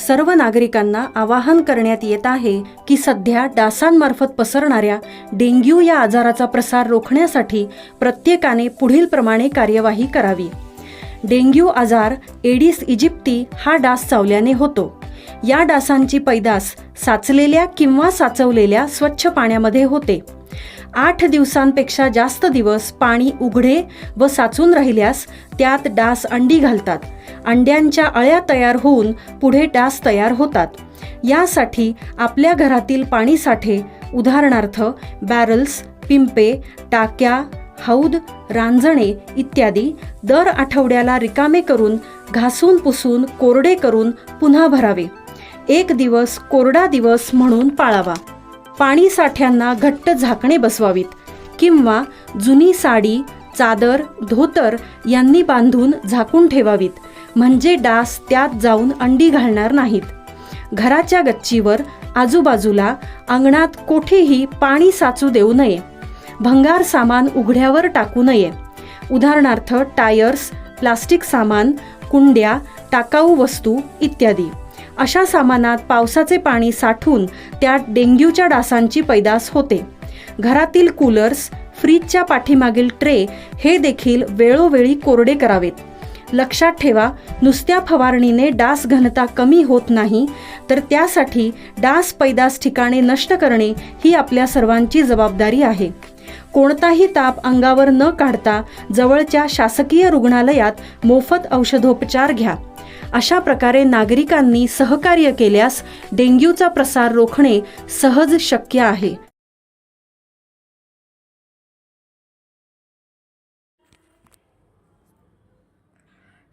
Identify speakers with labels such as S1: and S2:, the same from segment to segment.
S1: सर्व नागरिकांना आवाहन करण्यात येत आहे की सध्या डासांमार्फत पसरणाऱ्या डेंग्यू या आजाराचा प्रसार रोखण्यासाठी प्रत्येकाने पुढीलप्रमाणे कार्यवाही करावी। डेंग्यू आजार एडिस इजिप्ती हा डास चावल्याने होतो। या डासांची पैदास साचलेल्या किंवा साचवलेल्या स्वच्छ पाण्यामध्ये होते। 8 दिवसांपेक्षा जास्त दिवस पाणी उघडे व साचून राहिल्यास त्यात डास अंडी घालतात। अंड्यांच्या अळ्या तयार होऊन पुढे डास तयार होतात। यासाठी आपल्या घरातील पाणी साठे उदाहरणार्थ बॅरल्स, पिंपे, टाक्या, हौद, रांजणे इत्यादी दर आठवड्याला रिकामे करून घासून पुसून कोरडे करून पुन्हा भरावे। 1 दिवस कोरडा दिवस म्हणून पाळावा। पाणी साठ्यांना घट्ट झाकणे बसवावीत किंवा जुनी साडी, चादर, धोतर यांनी बांधून झाकून ठेवावीत, म्हणजे डास त्यात जाऊन अंडी घालणार नाहीत। घराच्या गच्चीवर, आजूबाजूला, अंगणात कोठेही पाणी साचू देऊ नये। भंगार सामान उघड्यावर टाकू नये, उदाहरणार्थ टायर्स, प्लास्टिक सामान, कुंड्या, टाकाऊ वस्तू इत्यादी। अशा सामानात पावसाचे पाणी साठून त्यात डेंग्यूच्या डासांची पैदास होते। घरातील कूलर्स, फ्रीजच्या पाठीमागील ट्रे हे देखील वेळोवेळी कोरडे करावेत। लक्षात ठेवा, नुसत्या फवारणीने डास घनता कमी होत नाही, तर त्यासाठी डास पैदास ठिकाणे नष्ट करणे ही आपल्या सर्वांची जबाबदारी आहे। कोणताही ताप अंगावर न काढता जवळच्या शासकीय रुग्णालयात मोफत औषधोपचार घ्या। अशा प्रकारे नागरिकांनी सहकार्य केल्यास डेंग्यूचा प्रसार रोखणे सहज शक्य आहे।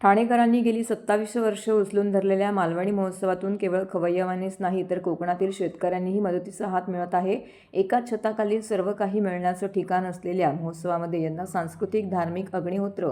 S2: ठाणेकरांनी गेली 27 वर्षे उचलून धरलेल्या मालवणी महोत्सवातून केवळ खवय्येवानीच नाही तर कोकणातील शेतकऱ्यांनीही मदतीचा हात मिळत आहे। एकाच छताखाली सर्व काही मिळण्याचं ठिकाण असलेल्या महोत्सवामध्ये यंदा सांस्कृतिक, धार्मिक, अग्निहोत्र,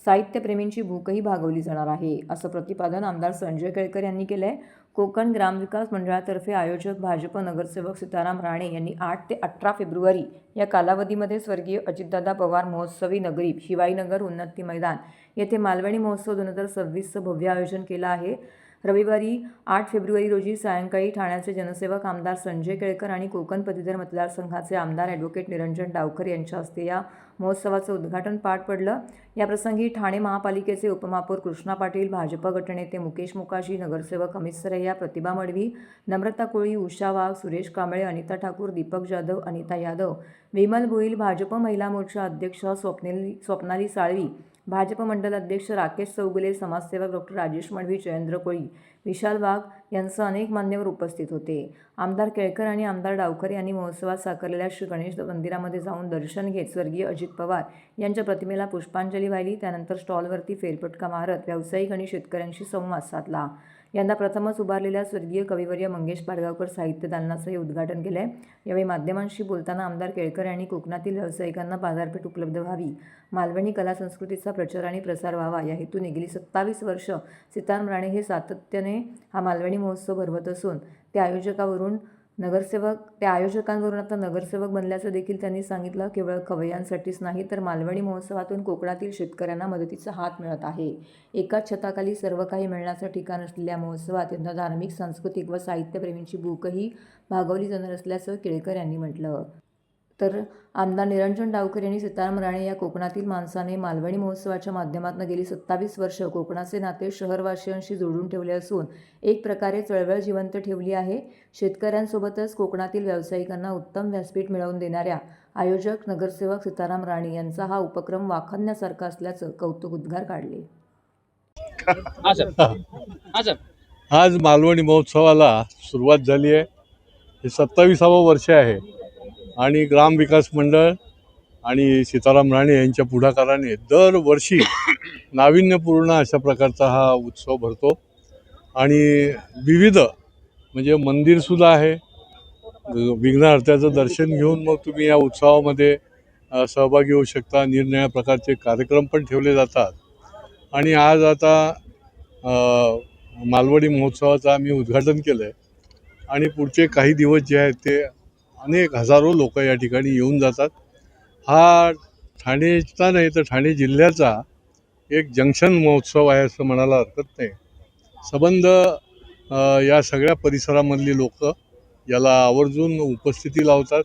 S2: साहित्यप्रेमींची भूकही भागवली जाणार आहे, असं प्रतिपादन आमदार संजय केळकर यांनी केलं आहे। कोकण ग्रामविकास मंडळातर्फे आयोजक भाजप नगरसेवक सीताराम राणे यांनी 8 ते 18 फेब्रुवारी या कालावधीमध्ये स्वर्गीय अजितदादा पवार महोत्सवी नगरी, शिवाईनगर उन्नती मैदान येथे मालवणी महोत्सव 2026चं भव्य आयोजन केलं आहे। रविवारी 8 फेब्रुवारी रोजी सायंकाळी ठाण्याचे जनसेवक आमदार संजय केळकर आणि कोकण पदवीधर मतदारसंघाचे आमदार ॲडव्होकेट निरंजन डावकर यांच्या हस्ते या महोत्सवाचं उद्घाटन पार पडलं। याप्रसंगी ठाणे महापालिकेचे उपमहापौर कृष्णा पाटील, भाजप गटनेते मुकेश मुकाशी, नगरसेवक अमित सरैया, प्रतिभा मडवी, नम्रता कोळी, उषा वाघ, सुरेश कांबळे, अनिता ठाकूर, दीपक जाधव, अनिता यादव, विमल भोईल, भाजप महिला मोर्चा अध्यक्ष स्वप्नाली साळवी, भाजप मंडल अध्यक्ष राकेश चौगुले, समाजसेवक डॉक्टर राजेश मडवी, जयेंद्र कोळी, विशाल वाघ यांसह अनेक मान्यवर उपस्थित होते। आमदार केळकर आणि आमदार डावकर यांनी महोत्सवात साकारलेल्या श्री गणेश मंदिरामध्ये जाऊन दर्शन घेत स्वर्गीय अजित पवार यांच्या प्रतिमेला पुष्पांजली वाहिली। त्यानंतर स्टॉलवरती फेरफटका मारत व्यावसायिक आणि शेतकऱ्यांशी संवाद साधला। यंदा प्रथमच उभारलेल्या स्वर्गीय कविवर्य मंगेश पाडगावकर साहित्य दालनाचंही उद्घाटन केलंय। यावेळी माध्यमांशी बोलताना आमदार केळकर यांनी कोकणातील व्यावसायिकांना बाजारपेठ उपलब्ध व्हावी, मालवणी कला संस्कृतीचा प्रचार आणि प्रसार व्हावा या हेतूने गेली 27 वर्ष सीताराम राणे हे सातत्याने हा मालवणी महोत्सव भरवत असून त्या आयोजकांवरून आता नगरसेवक बनल्याचं देखील त्यांनी सांगितलं। केवळ खवय्यांसाठीच नाही तर मालवणी महोत्सवातून कोकणातील शेतकऱ्यांना मदतीचा हात मिळत आहे। एकाच छताखाली सर्व काही मिळण्याचं ठिकाण असलेल्या महोत्सवात यंदा धार्मिक, सांस्कृतिक व साहित्यप्रेमींची भूकही भागवली जाणार असल्याचं केळकर यांनी म्हटलं। तर आमदार निरंजन डावकर यांनी सीताराम राणे या कोकणातील माणसाने मालवणी महोत्सवाच्या माध्यमातून गेली 27 वर्ष कोकणाचे नाते शहरवासियांशी जोडून ठेवले असून एक प्रकारे चळवळ जिवंत ठेवली आहे। शेतकऱ्यांसोबतच कोकणातील व्यावसायिकांना उत्तम व्यासपीठ मिळवून देणाऱ्या आयोजक नगरसेवक सीताराम राणे यांचा हा उपक्रम वाखाणण्यासारखा असल्याचं कौतुक उद्गार काढले।
S3: आज मालवणी महोत्सवाला सुरुवात झाली आहे। हे 27वं वर्ष आहे आणि ग्रामविकास मंडळ आणि सीताराम राणे यांच्या पुढाकाराने दरवर्षी नाविन्यपूर्ण अशा प्रकारचा हा उत्सव भरतो आणि विविध म्हणजे मंदिरसुद्धा आहे। विघ्नहर्त्याचं दर्शन घेऊन मग तुम्ही या उत्सवामध्ये सहभागी होऊ शकता। निरनिराळ्या प्रकारचे कार्यक्रम पण ठेवले जातात आणि आज आता मालवणी महोत्सवाचं आम्ही उद्घाटन केलं आहे आणि पुढचे काही दिवस जे आहेत ते अनेक हजारो लोक या ठिकाणी येऊन जातात। हा ठाणेचा नाही तर ठाणे जिल्ह्याचा एक जंक्शन महोत्सव आहे असं म्हणायला हरकत नाही। संबंध या सगळ्या परिसरामधली लोक याला आवर्जून उपस्थिती लावतात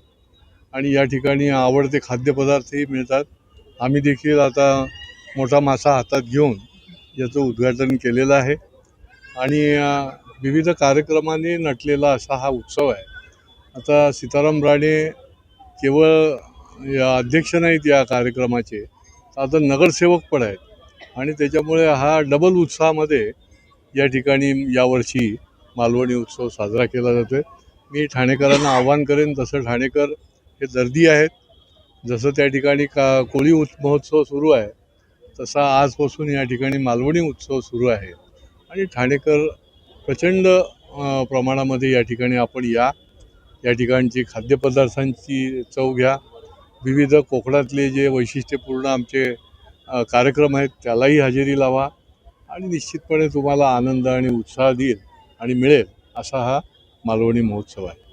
S3: आणि या ठिकाणी आवडते खाद्यपदार्थही मिळतात. आम्ही देखील आता मोठा मासा हातात घेऊन याचं उद्घाटन केलेलं आहे आणि विविध कार्यक्रमांनी नटलेला असा हा उत्सव आहे. आता सीताराम राणे केवळ या अध्यक्ष नाहीत या कार्यक्रमाचे, तर आता नगरसेवक पण आहेत आणि त्याच्यामुळे हा डबल उत्साहामध्ये या ठिकाणी यावर्षी मालवणी उत्सव साजरा केला जातो. मी ठाणेकरांना आवाहन करेन, तसं ठाणेकर हे दर्दी आहेत. जसं त्या ठिकाणी कोळी महोत्सव सुरू आहे, तसा आजपासून या ठिकाणी मालवणी उत्सव सुरू आहे आणि ठाणेकर प्रचंड प्रमाणामध्ये या ठिकाणी आपण या ठिकाणची खाद्यपदार्थांची चव घ्या. विविध कोकणातले जे वैशिष्ट्यपूर्ण आमचे कार्यक्रम आहेत त्यालाही हजेरी लावा आणि निश्चितपणे तुम्हाला आनंद आणि उत्साह देईल आणि मिळेल असा हा मालवणी महोत्सव आहे.